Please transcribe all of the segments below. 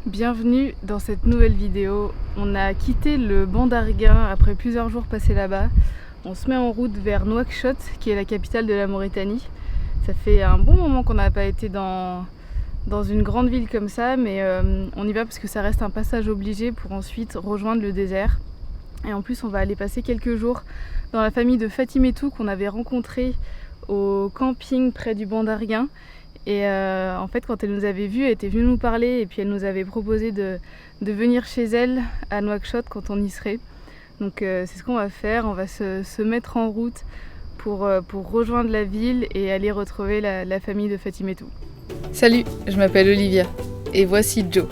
Bienvenue dans cette nouvelle vidéo. On a quitté le banc d'Arguin après plusieurs jours passés là-bas. On se met en route vers Nouakchott, qui est la capitale de la Mauritanie. Ça fait un bon moment qu'on n'a pas été dans une grande ville comme ça, mais on y va parce que ça reste un passage obligé pour ensuite rejoindre le désert. Et en plus, on va aller passer quelques jours dans la famille de Fatimetou qu'on avait rencontrée au camping près du banc d'Arguin. Et en fait, quand elle nous avait vus, elle était venue nous parler et puis elle nous avait proposé de venir chez elle à Nouakchott quand on y serait. Donc c'est ce qu'on va faire, on va se mettre en route pour rejoindre la ville et aller retrouver la famille de Fatimetou. Salut, je m'appelle Olivia et voici Joe,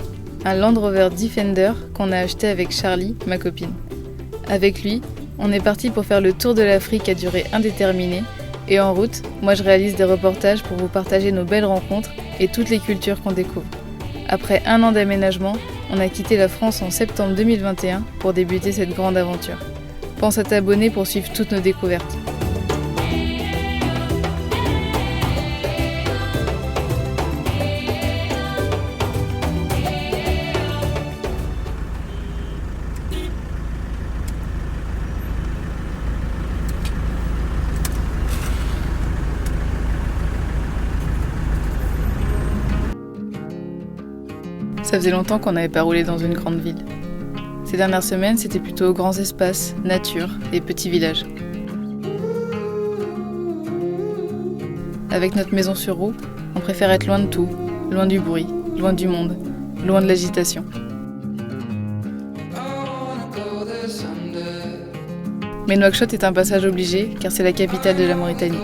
un Land Rover Defender qu'on a acheté avec Charlie, ma copine. Avec lui, on est parti pour faire le tour de l'Afrique à durée indéterminée. Et en route, moi je réalise des reportages pour vous partager nos belles rencontres et toutes les cultures qu'on découvre. Après un an d'aménagement, on a quitté la France en septembre 2021 pour débuter cette grande aventure. Pense à t'abonner pour suivre toutes nos découvertes. Ça faisait longtemps qu'on n'avait pas roulé dans une grande ville. Ces dernières semaines, c'était plutôt grands espaces, nature et petits villages. Avec notre maison sur roue, on préfère être loin de tout, loin du bruit, loin du monde, loin de l'agitation. Mais Nouakchott est un passage obligé car c'est la capitale de la Mauritanie.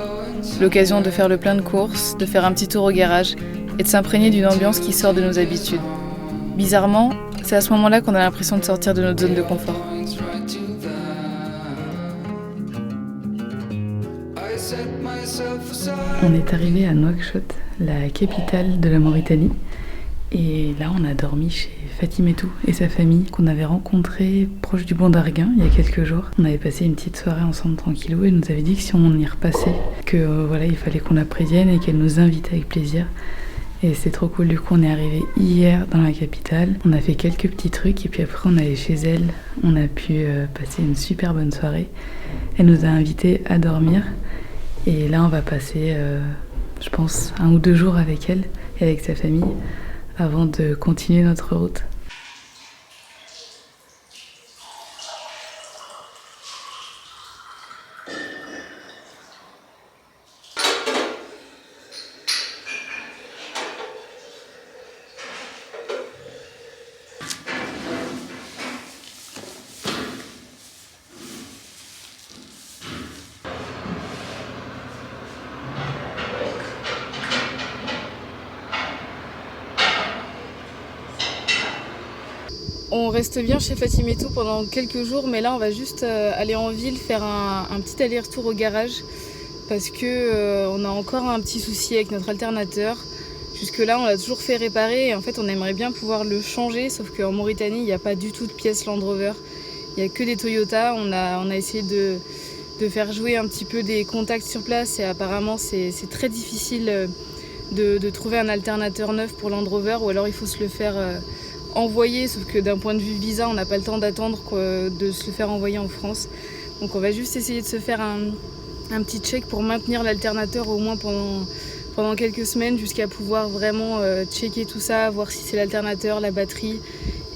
L'occasion de faire le plein de courses, de faire un petit tour au garage et de s'imprégner d'une ambiance qui sort de nos habitudes. Bizarrement, c'est à ce moment-là qu'on a l'impression de sortir de notre zone de confort. On est arrivé à Nouakchott, la capitale de la Mauritanie. Et là, on a dormi chez Fatimetou et sa famille qu'on avait rencontré proche du banc d'Arguin il y a quelques jours. On avait passé une petite soirée ensemble tranquillou et nous avait dit que si on y repassait, que voilà, il fallait qu'on la prévienne et qu'elle nous invite avec plaisir. Et c'est trop cool, du coup on est arrivé hier dans la capitale, on a fait quelques petits trucs et puis après on est allé chez elle, on a pu passer une super bonne soirée. Elle nous a invités à dormir et là on va passer je pense 1 ou 2 jours avec elle et avec sa famille avant de continuer notre route. On reste bien chez Fatimetou pendant quelques jours, mais là on va juste aller en ville faire un petit aller-retour au garage parce que on a encore un petit souci avec notre alternateur. Jusque là on l'a toujours fait réparer et en fait on aimerait bien pouvoir le changer, sauf qu'en Mauritanie il n'y a pas du tout de pièces Land Rover, il n'y a que des Toyota. On a essayé de faire jouer un petit peu des contacts sur place et apparemment c'est très difficile de trouver un alternateur neuf pour Land Rover, ou alors il faut se le faire envoyer, sauf que d'un point de vue visa on n'a pas le temps d'attendre de se le faire envoyer en France. Donc on va juste essayer de se faire un petit check pour maintenir l'alternateur au moins pendant quelques semaines, jusqu'à pouvoir vraiment checker tout ça, voir si c'est l'alternateur, la batterie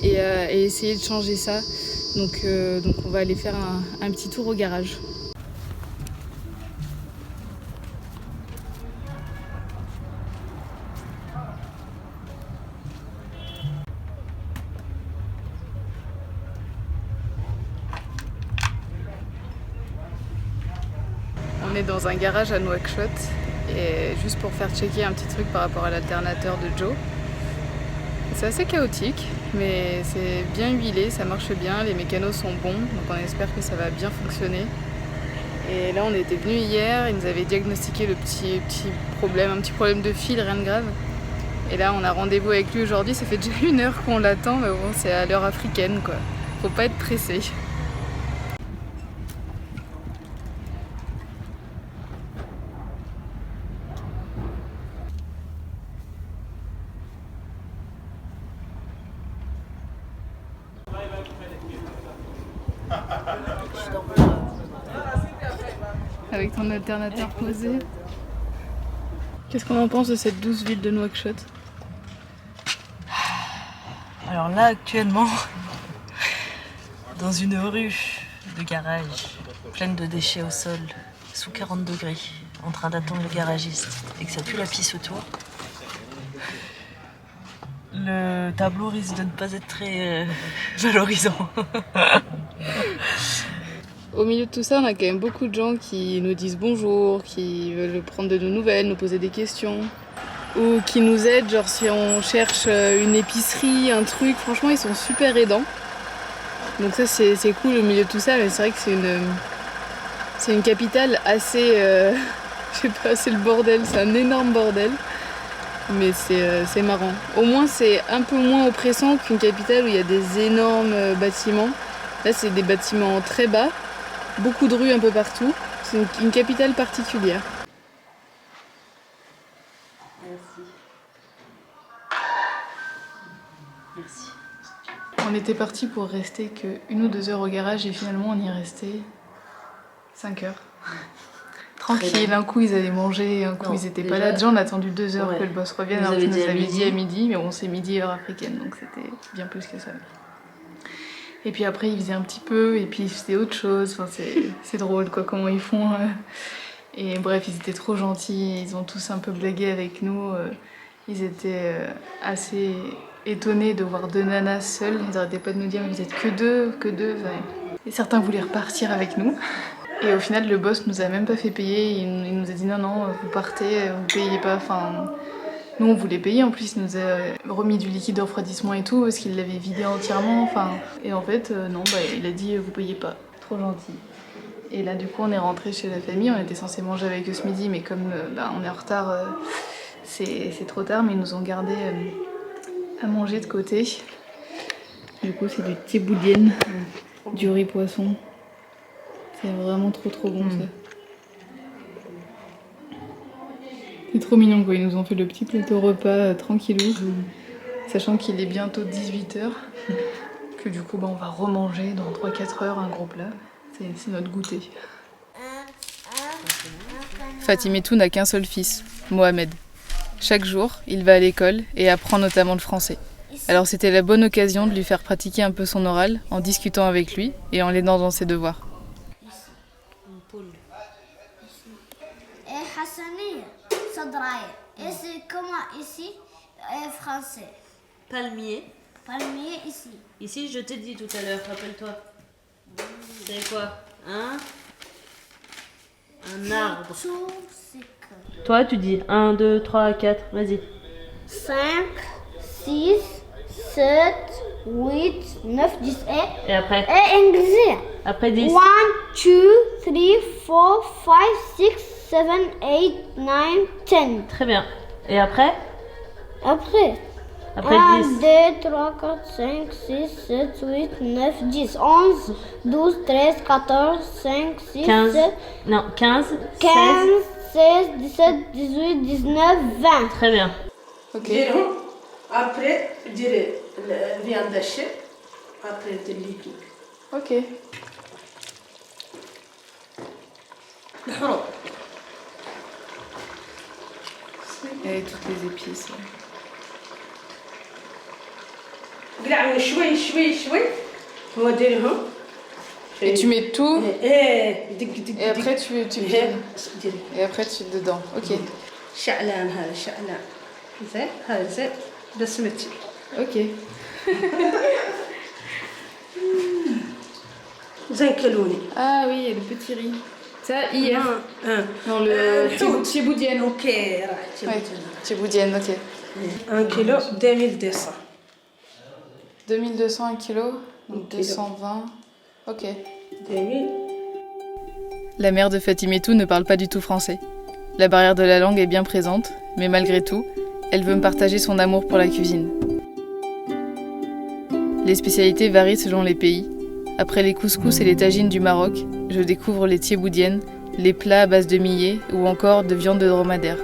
et essayer de changer ça. Donc on va aller faire un petit tour au garage. On est dans un garage à Nouakchott et juste pour faire checker un petit truc par rapport à l'alternateur de Joe. C'est assez chaotique, mais c'est bien huilé, ça marche bien, les mécanos sont bons, donc on espère que ça va bien fonctionner. Et là on était venu hier, ils nous avaient diagnostiqué le petit problème, un petit problème de fil, rien de grave. Et là on a rendez-vous avec lui aujourd'hui, ça fait déjà 1 heure qu'on l'attend, mais bon c'est à l'heure africaine quoi, faut pas être pressé. Avec ton alternateur posé. Qu'est-ce qu'on en pense de cette douce ville de Nouakchott? Alors là, actuellement, dans une rue de garage, pleine de déchets au sol, sous 40 degrés, en train d'attendre le garagiste, et que ça pue la pisse autour, le tableau risque de ne pas être très valorisant. Au milieu de tout ça, on a quand même beaucoup de gens qui nous disent bonjour, qui veulent prendre de nos nouvelles, nous poser des questions, ou qui nous aident, genre si on cherche une épicerie, un truc. Franchement, ils sont super aidants. Donc ça, c'est cool au milieu de tout ça, mais c'est vrai que c'est une capitale assez... je sais pas, c'est le bordel, c'est un énorme bordel. Mais c'est marrant. Au moins, c'est un peu moins oppressant qu'une capitale où il y a des énormes bâtiments. Là, c'est des bâtiments très bas, beaucoup de rues un peu partout. C'est une capitale particulière. Merci. Merci. On était parti pour rester que 1 ou 2 heures au garage et finalement on y est resté 5 heures. Tranquille, un coup ils allaient manger, un coup Non, ils étaient pas déjà, là. Déjà on a attendu 2 heures ouais. que le boss revienne, Vous alors avez qu'il nous dit à avait midi. dit à midi, mais bon c'est midi heure africaine donc c'était bien plus que ça. Et puis après ils faisaient un petit peu et puis ils faisaient autre chose, enfin, c'est drôle quoi comment ils font. Et bref ils étaient trop gentils, ils ont tous un peu blagué avec nous, ils étaient assez étonnés de voir 2 nanas seules, ils arrêtaient pas de nous dire mais vous êtes que deux. Et certains voulaient repartir avec nous. Et au final, le boss nous a même pas fait payer. Il nous a dit non, vous partez, vous payez pas. Enfin, nous on voulait payer. En plus, il nous a remis du liquide de refroidissement et tout parce qu'il l'avait vidé entièrement. Enfin, et en fait, non, il a dit vous payez pas. Trop gentil. Et là, du coup, on est rentré chez la famille. On était censé manger avec eux ce midi, mais comme on est en retard, c'est trop tard. Mais ils nous ont gardé à manger de côté. Du coup, c'est du tchéboudienne, du riz poisson. C'est vraiment trop bon ça. C'est trop mignon quoi, ils nous ont fait le petit plateau repas tranquillou, sachant qu'il est bientôt 18h, que du coup on va remanger dans 3-4 heures un gros plat. C'est notre goûter. Fatimetou n'a qu'un seul fils, Mohamed. Chaque jour, il va à l'école et apprend notamment le français. Alors c'était la bonne occasion de lui faire pratiquer un peu son oral en discutant avec lui et en l'aidant dans ses devoirs. Et Hassani, Sadraï. Et c'est comment ici, français. Palmier. Palmier ici. Ici, je t'ai dit tout à l'heure, rappelle-toi. C'est quoi? Un arbre. Toi, tu dis 1, 2, 3, 4, vas-y. 5, 6, 7, 8, 9, 10 Et après? Et anglais. Après 10. 1, 2, 3, 4, 5, 6, 7, 8, 9, 10. Très bien. Et après? Après 1, 10. 2, 3, 4, 5, 6, 7, 8, 9, 10, 11, 12, 13, 14, 5, 6, 15. 7, Non, 15, 15, 16, 17, 18, 19, 20. Très bien. Ok. Après, dire la viande hachée, après de liquide. Ok. Et toutes les épices. قلع شوي شوي شوي وديرهم. Et tu mets tout دق دق et après tu ديري. et après tu dedans. Ok. شعلان هذا شعلان. زين هذا زين بسمتي. Ok. زين كلوني. Ah oui, il y a le petit riz. Ça hier. Non, Non, le الحوت. tchéboudienne. اوكي راح Ouais, tchéboudienne, ok. 1 كيلو 2200. 2200 un kilo, donc Ok. 220. Ok. 2000. La mère de Fatimetou ne parle pas du tout français. La barrière de la langue est bien présente, mais malgré tout, elle veut me partager son amour pour la cuisine. Les spécialités varient selon les pays. Après les couscous et les tagines du Maroc, je découvre les tchéboudiennes, les plats à base de millet ou encore de viande de dromadaire.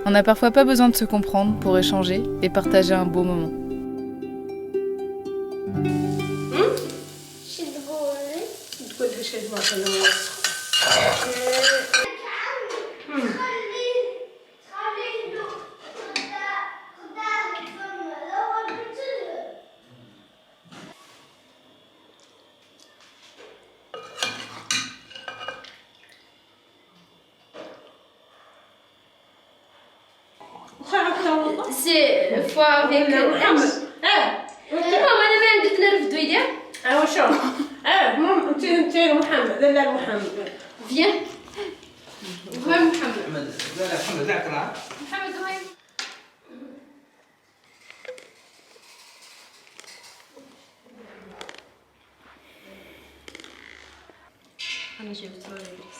On n'a parfois pas besoin de se comprendre pour échanger et partager un beau moment. شيء باطل موسخ. C'est fois avec محمد ماما انا ما عندي تنرف دويديا ايوا شو ماما انت محمد لا محمد فيان وهاي محمد لا محمد لا اقرا محمد وهاي انا جبت رولكس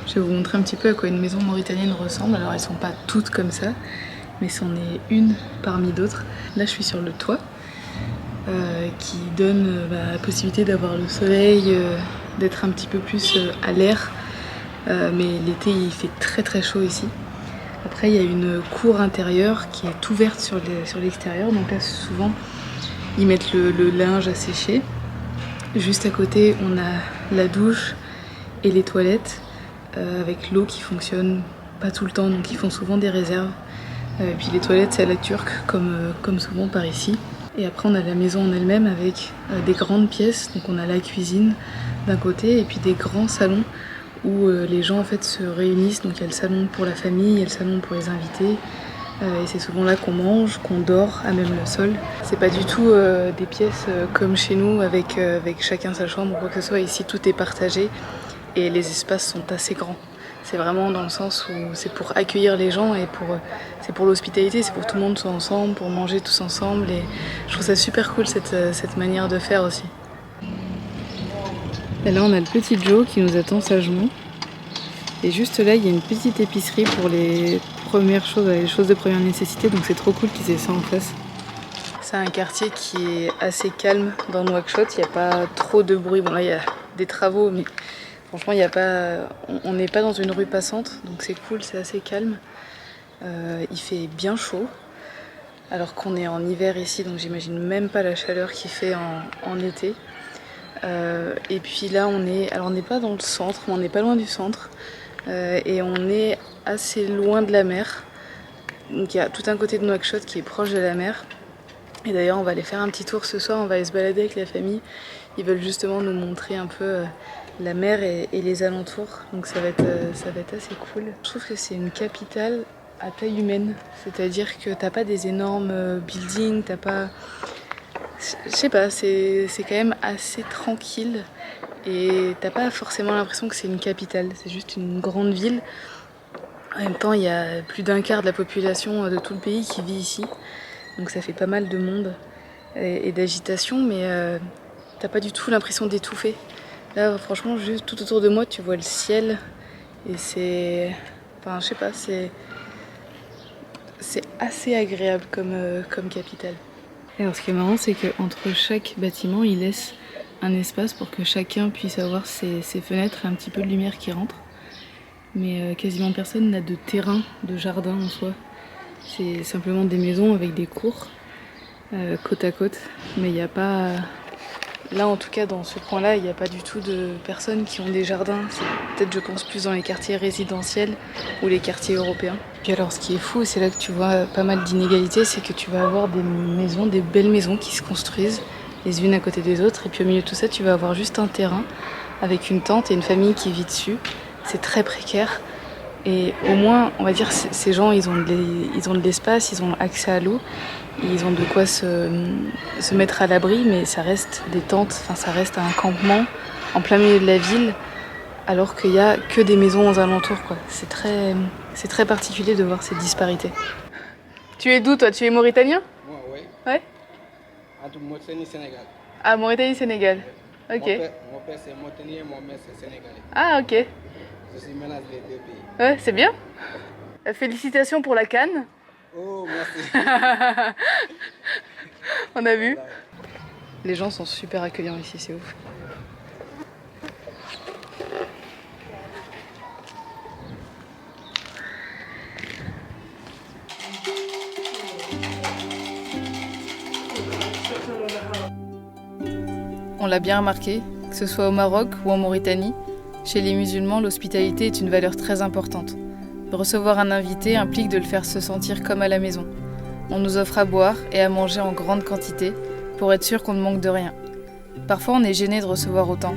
Je vais vous montrer un petit peu à quoi une maison mauritanienne ressemble. Alors elles sont pas toutes comme ça, mais c'en est une parmi d'autres. Là je suis sur le toit qui donne la possibilité d'avoir le soleil, d'être un petit peu plus à l'air. Mais l'été il fait très chaud ici. Après il y a une cour intérieure qui est ouverte sur l'extérieur, donc là souvent ils mettent le linge à sécher. Juste à côté on a la douche et les toilettes. Avec l'eau qui fonctionne pas tout le temps, donc ils font souvent des réserves. Et puis les toilettes c'est à la turque comme souvent par ici. Et après on a la maison en elle-même avec des grandes pièces, donc on a la cuisine d'un côté et puis des grands salons où les gens en fait se réunissent. Donc il y a le salon pour la famille, il y a le salon pour les invités. Et c'est souvent là qu'on mange, qu'on dort, à même le sol. C'est pas du tout des pièces comme chez nous avec chacun sa chambre ou quoi que ce soit. Ici tout est partagé. Et les espaces sont assez grands. C'est vraiment dans le sens où c'est pour accueillir les gens et c'est pour l'hospitalité, c'est pour que tout le monde soit ensemble, pour manger tous ensemble. Et je trouve ça super cool cette manière de faire aussi. Et là on a le petit Joe qui nous attend sagement. Et juste là il y a une petite épicerie pour les premières choses, les choses de première nécessité. Donc c'est trop cool qu'ils aient ça en face. C'est un quartier qui est assez calme dans Nouakchott. Il n'y a pas trop de bruit. Bon là il y a des travaux mais... Franchement, il y a pas, on n'est pas dans une rue passante, donc c'est cool, c'est assez calme. Il fait bien chaud, alors qu'on est en hiver ici, donc j'imagine même pas la chaleur qu'il fait en été. Et puis là, on n'est pas dans le centre, mais on n'est pas loin du centre, et on est assez loin de la mer. Donc il y a tout un côté de Nouakchott qui est proche de la mer. Et d'ailleurs, on va aller faire un petit tour ce soir, on va aller se balader avec la famille. Ils veulent justement nous montrer un peu la mer et les alentours, donc ça va être assez cool. Je trouve que c'est une capitale à taille humaine, c'est-à-dire que t'as pas des énormes buildings, t'as pas... Je sais pas, c'est quand même assez tranquille et t'as pas forcément l'impression que c'est une capitale, c'est juste une grande ville. En même temps, il y a plus d'un quart de la population de tout le pays qui vit ici, donc ça fait pas mal de monde et d'agitation, mais t'as pas du tout l'impression d'étouffer. Là, franchement, juste tout autour de moi, tu vois le ciel et c'est... Enfin, je sais pas, c'est assez agréable comme capitale. Et alors, ce qui est marrant, c'est qu'entre chaque bâtiment, ils laissent un espace pour que chacun puisse avoir ses fenêtres et un petit peu de lumière qui rentre. Mais quasiment personne n'a de terrain, de jardin en soi. C'est simplement des maisons avec des cours côte à côte, mais il n'y a pas... Là, en tout cas, dans ce coin-là, il n'y a pas du tout de personnes qui ont des jardins. C'est peut-être, je pense, plus dans les quartiers résidentiels ou les quartiers européens. Puis alors, ce qui est fou, et c'est là que tu vois pas mal d'inégalités, c'est que tu vas avoir des maisons, des belles maisons qui se construisent les unes à côté des autres. Et puis au milieu de tout ça, tu vas avoir juste un terrain avec une tente et une famille qui vit dessus. C'est très précaire. Et au moins, on va dire, ces gens, ils ont de l'espace, ils ont accès à l'eau. Ils ont de quoi se mettre à l'abri, mais ça reste des tentes, enfin ça reste un campement en plein milieu de la ville, alors qu'il n'y a que des maisons aux alentours, quoi. C'est très particulier de voir cette disparité. Tu es d'où, toi? Tu es mauritanien? Moi, oui. Ouais. Entre Mauritanie et Sénégal. Ah, Mauritanie-Sénégal. Ok. Mon père c'est mauritanien, mon mère c'est sénégalais. Ah, ok. Je suis mélange des deux pays. Ouais, c'est bien. Félicitations pour la CAN. Oh, merci. On a vu. Les gens sont super accueillants ici, c'est ouf. l'a bien remarqué, que ce soit au Maroc ou en Mauritanie, chez les musulmans, l'hospitalité est une valeur très importante. Recevoir un invité implique de le faire se sentir comme à la maison. On nous offre à boire et à manger en grande quantité pour être sûr qu'on ne manque de rien. Parfois on est gêné de recevoir autant,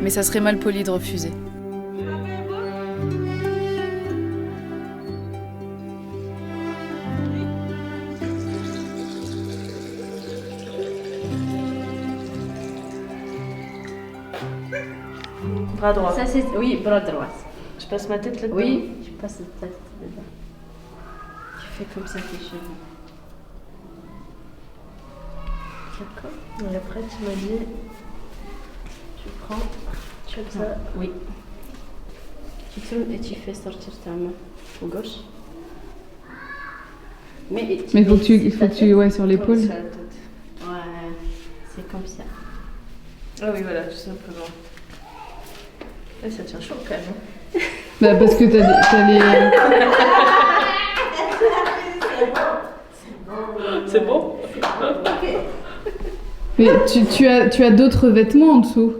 mais ça serait mal poli de refuser. Bras droit. Ça, c'est... Oui, bras droit. Je passe ma tête là-dedans. Oui, je passe ta tête dedans. Tu fais comme ça tes cheveux. D'accord. Et après, tu m'as dit, tu prends, tu fais ça. Oui. Tu tournes et tu fais sortir ta main au gauche. Mais Mais il faut que tu ouais, sur l'épaule. Ouais, c'est comme ça. Ah oui, voilà, tout simplement. Et ça tient chaud quand même. Bah parce que t'as les... C'est bon. Mais tu as d'autres vêtements en dessous.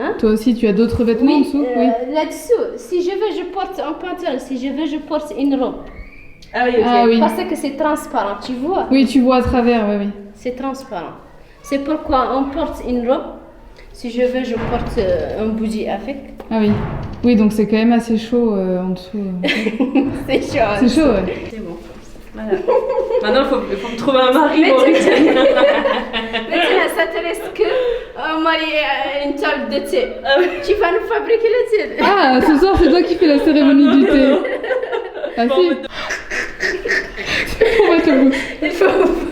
Hein? Toi aussi, tu as d'autres vêtements en dessous? Oui. Là-dessous, si je veux, je porte un pantalon. Si je veux, je porte une robe. Ah oui, ok. Ah oui. Parce que c'est transparent, tu vois? Oui, tu vois à travers, oui. C'est transparent. C'est pourquoi on porte une robe. Si je veux, je porte un bougie avec. Ah oui. Oui, donc c'est quand même assez chaud en dessous. C'est chaud. C'est chaud, ouais. C'est bon. Voilà. Maintenant, il faut me trouver un mari mauritanien. Maintenant, ça te reste que un mari et une table de thé. Tu vas nous fabriquer le thé. Ah, ce soir, c'est toi qui fais la cérémonie du thé. Ah si. C'est pour mettre le bout. Il faut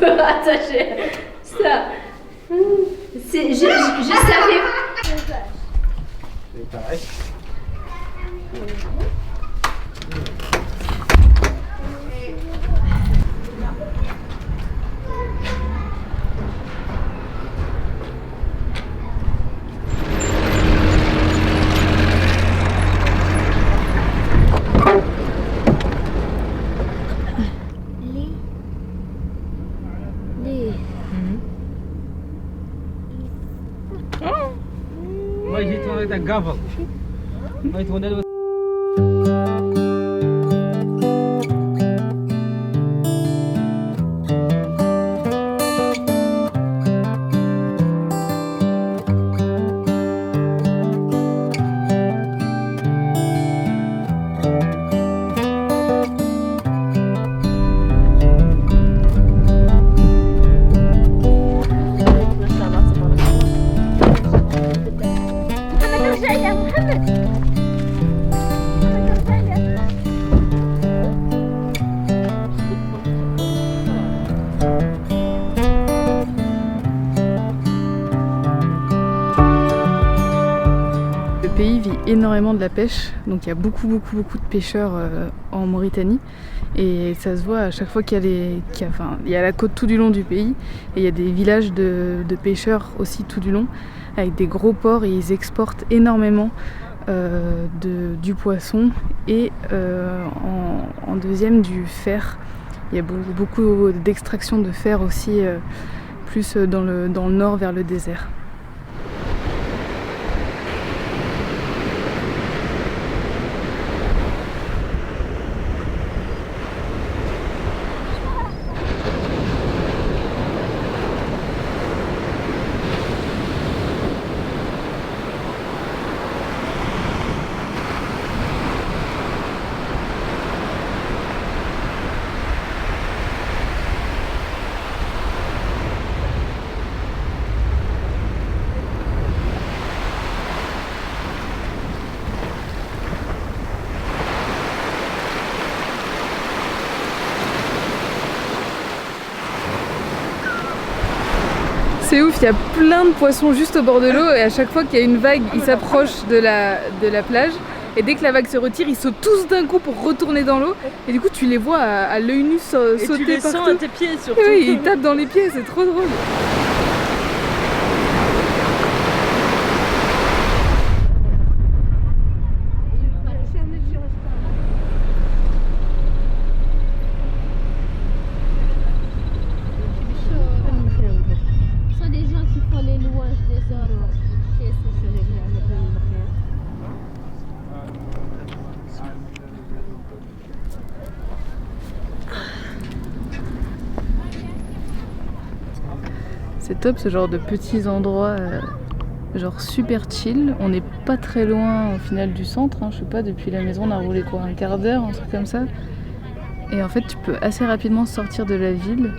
attacher ça. Je savais. C'est pareil. Why he told it a gavel? Why told it? Le pays vit énormément de la pêche, donc il y a beaucoup de pêcheurs en Mauritanie et ça se voit à chaque fois il y a la côte tout du long du pays et il y a des villages de pêcheurs aussi tout du long avec des gros ports et ils exportent énormément du poisson et en deuxième du fer. Il y a beaucoup d'extraction de fer aussi plus dans le nord vers le désert. C'est ouf, il y a plein de poissons juste au bord de l'eau et à chaque fois qu'il y a une vague, ils s'approchent de la plage et dès que la vague se retire, ils sautent tous d'un coup pour retourner dans l'eau et du coup tu les vois à l'œil nu sauter partout. Et tu les sens à tes pieds surtout. Et oui, ils tapent dans les pieds, c'est trop drôle. Ce sont des gens qui font les louanges des arbres. C'est top ce genre de petits endroits genre super chill. On n'est pas très loin au final du centre, hein. Je sais pas, depuis la maison on a roulé quoi, un quart d'heure, un truc comme ça. Et en fait tu peux assez rapidement sortir de la ville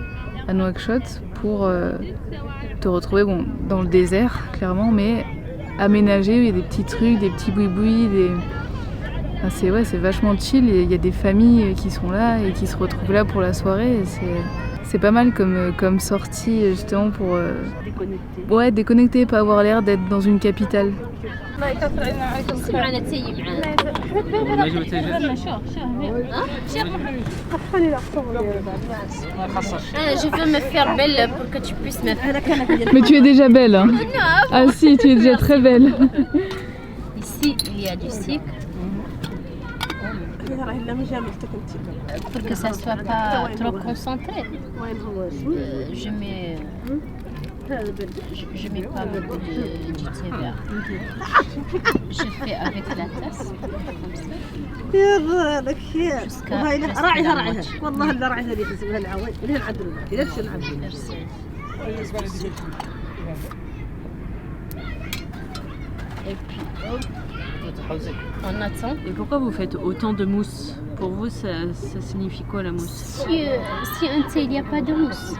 à Nouakchott pour te retrouver dans le désert clairement, mais aménagé, il y a des petits trucs, des petits boui-boui, enfin, c'est vachement chill et il y a des familles qui sont là et qui se retrouvent là pour la soirée. Et c'est pas mal comme sortie justement pour déconnecter, pas avoir l'air d'être dans une capitale. Je veux me faire belle pour que tu puisses me faire. Mais tu es déjà belle, hein. Ah si, tu es déjà très belle. Ici, il y a du sucre. Pour que ça soit pas trop concentré. Je mets pas beaucoup du thé vert. Je fais avec la tasse. Jusqu'à et puis hop, on attend. Et pourquoi vous faites autant de mousse? Pour vous, ça signifie quoi la mousse? Si un thé, il n'y a pas de mousse,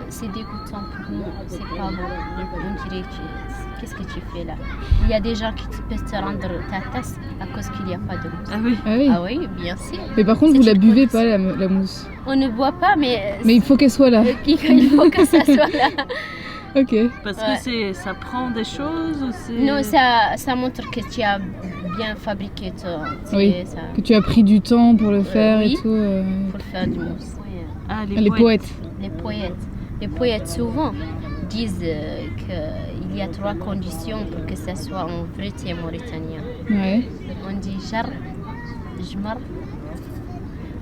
c'est dégoûtant pour nous, c'est pas bon. On dirait qu'est-ce que tu fais là? Il y a des gens qui peuvent te rendre ta tasse à cause qu'il n'y a pas de mousse. Ah oui. Ah oui. Ah oui, bien sûr. Mais par contre, vous la buvez pas la mousse? On ne boit pas, mais il faut qu'elle soit là. Il faut que ça soit là. Ok. Parce que ça prend des choses ou c'est... Non, ça montre que tu as bien fabriqué ton thé. Oui, Ça, que tu as pris du temps pour le faire oui. et tout. pour faire du mousse. Ah, Les poètes. Les poètes souvent disent qu'il y a 3 conditions pour que ça soit un vrai thé mauritanien. Ouais. On dit jar, jmar,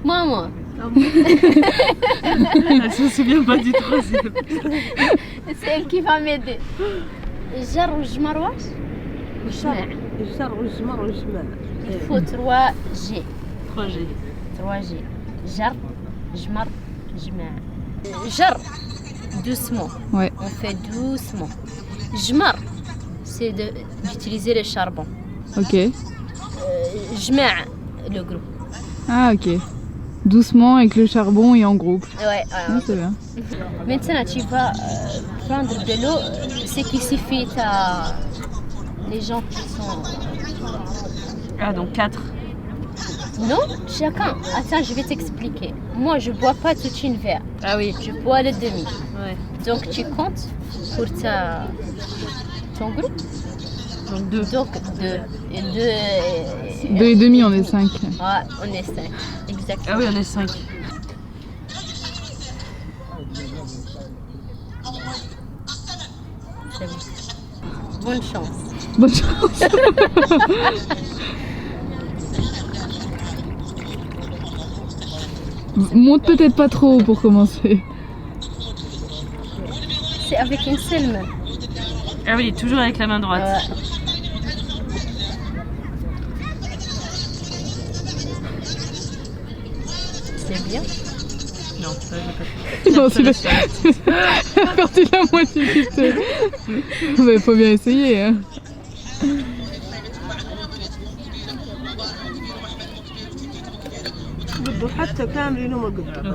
maman. Elle se souvient pas du troisième. C'est elle qui va m'aider. Jar ou jmar wash? Il faut 3G. 3G. Jar, jmar, jma'. Jar, doucement. Ouais. On fait doucement. Jmar, c'est d'utiliser le charbon. Ok. Jma', le groupe. Ah ok. Doucement avec le charbon et en groupe. Ouais, Ah, c'est bien. Maintenant, tu vas prendre de l'eau. C'est qu'il suffit à les gens qui sont... Ah, donc 4. Non, chacun. Attends, je vais t'expliquer. Moi, je bois pas toute une verre. Ah oui. Je bois le demi. Ouais. Donc, tu comptes pour ton groupe. Donc 2. Donc, 2. Et 2... 2 et demi, on est 5. Ouais, on est 5. Exactement. Ah oui, on est 5. C'est bon. Bonne chance. Bonne chance. Monte peut-être pas trop haut pour commencer. C'est avec une seule main. Ah oui, toujours avec la main droite. Ouais. C'est bien. Non, ça j'ai pas fait. Non, c'est la partie de la moitié du thé. Mais faut bien essayer. Hein. Donc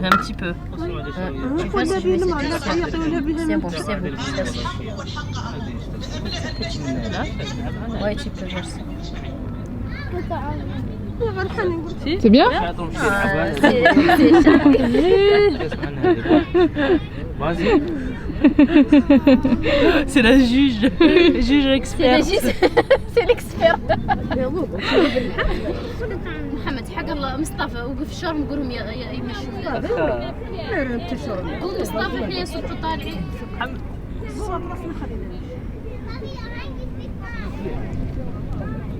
un petit peu. Tu vois, si je mets c'est bon, c'est bon. Ouais, tu peux voir ça. C'est bien? C'est la juge. Juge expert. C'est l'expert. محمد حق الله مصطفى وقف شرم قولهم يمشوا قول مصطفى احنا صرتوا طالعين.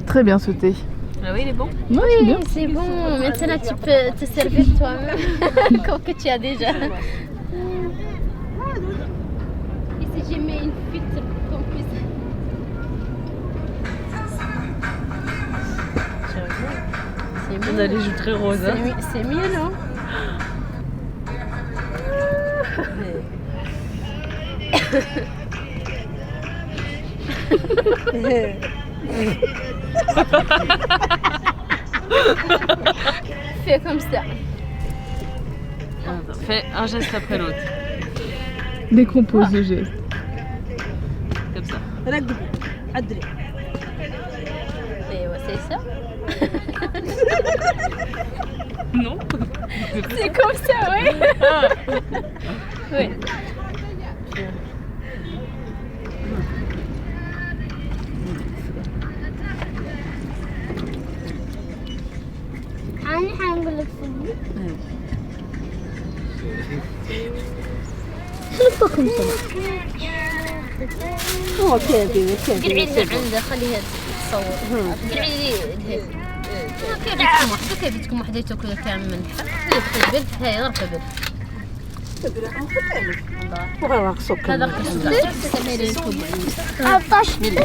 Très bien ce thé. Ah oui, il est bon. Ouais, c'est bien. C'est bon, maintenant tu peux te servir toi-même comme que tu as déjà. Ici j'ai mis une filtre comme plus. On a les joues très roses. Hein. C'est mieux, non? Fais comme ça. Attends, fais un geste après l'autre. Décompose le geste. Comme ça. Et ouais, c'est ça. Non. C'est comme ça, ouais. Oui. أنا حنقول لك صدق. شوفكم صدق. قلعي عنده خليها تصور. قلعي هيك. كيف تكون وحدته كذا كامل منحة. هي تقبل هاي غير قبل. هذا قصة سميري عطش. هنا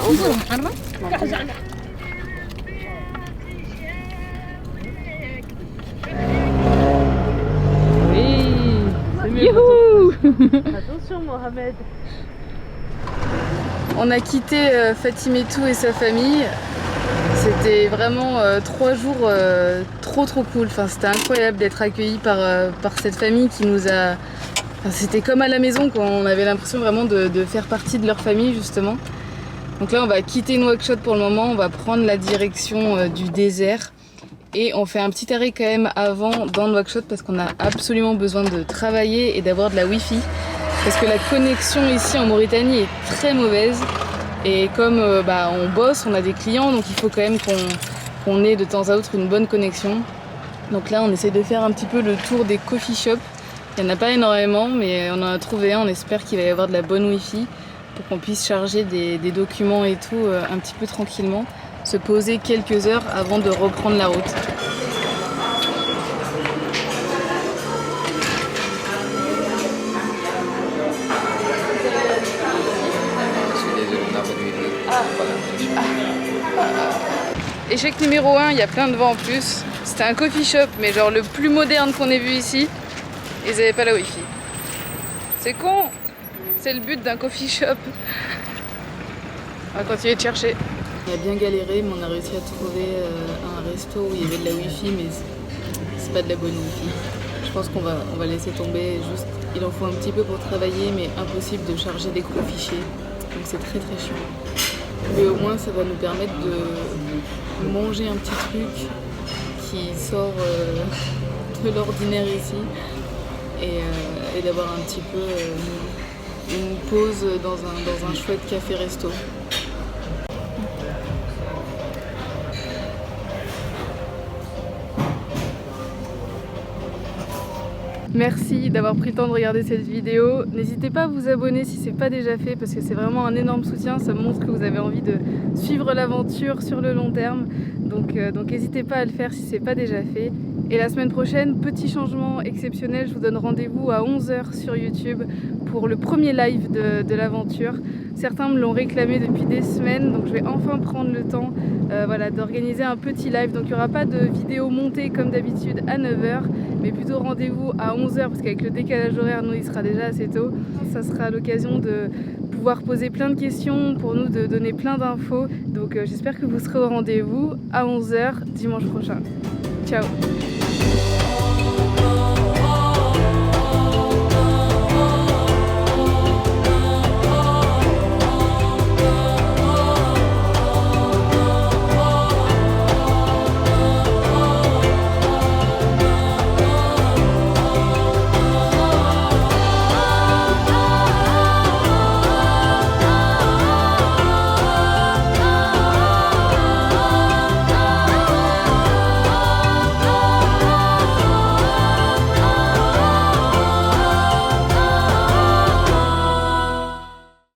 انظر محرم. Youhou. Attention Mohamed. On a quitté Fatimetou et sa famille. C'était vraiment 3 jours trop cool. Enfin, c'était incroyable d'être accueillis par cette famille qui nous a... Enfin, c'était comme à la maison, quoi. On avait l'impression vraiment de faire partie de leur famille justement. Donc là on va quitter Nouakchott pour le moment, on va prendre la direction du désert. Et on fait un petit arrêt quand même avant dans Nouakchott parce qu'on a absolument besoin de travailler et d'avoir de la Wi-Fi. Parce que la connexion ici en Mauritanie est très mauvaise. Et comme on bosse, on a des clients, donc il faut quand même qu'on ait de temps à autre une bonne connexion. Donc là on essaie de faire un petit peu le tour des coffee shops. Il n'y en a pas énormément, mais on en a trouvé un, on espère qu'il va y avoir de la bonne Wi-Fi pour qu'on puisse charger des documents et tout un petit peu tranquillement. Se poser quelques heures avant de reprendre la route. Échec numéro 1, il y a plein de vent en plus. C'était un coffee shop, mais genre le plus moderne qu'on ait vu ici. Ils n'avaient pas la Wi-Fi. C'est con, c'est le but d'un coffee shop. On va continuer de chercher. On a bien galéré, mais on a réussi à trouver un resto où il y avait de la Wi-Fi, mais c'est pas de la bonne Wi-Fi. Je pense qu'on va laisser tomber. Juste, il en faut un petit peu pour travailler, mais impossible de charger des gros fichiers. Donc c'est très chiant. Mais au moins, ça va nous permettre de manger un petit truc qui sort de l'ordinaire ici et d'avoir un petit peu une pause dans un chouette café-resto. Merci d'avoir pris le temps de regarder cette vidéo. N'hésitez pas à vous abonner si ce n'est pas déjà fait parce que c'est vraiment un énorme soutien. Ça montre que vous avez envie de suivre l'aventure sur le long terme. Donc n'hésitez pas à le faire si ce n'est pas déjà fait. Et la semaine prochaine, petit changement exceptionnel, je vous donne rendez-vous à 11 h sur YouTube pour le premier live de l'aventure. Certains me l'ont réclamé depuis des semaines, donc je vais enfin prendre le temps d'organiser un petit live. Donc il n'y aura pas de vidéo montée comme d'habitude à 9 h, mais plutôt rendez-vous à 11 h parce qu'avec le décalage horaire, nous, il sera déjà assez tôt. Ça sera l'occasion de pouvoir poser plein de questions, pour nous de donner plein d'infos. Donc j'espère que vous serez au rendez-vous à 11 h dimanche prochain. Ciao!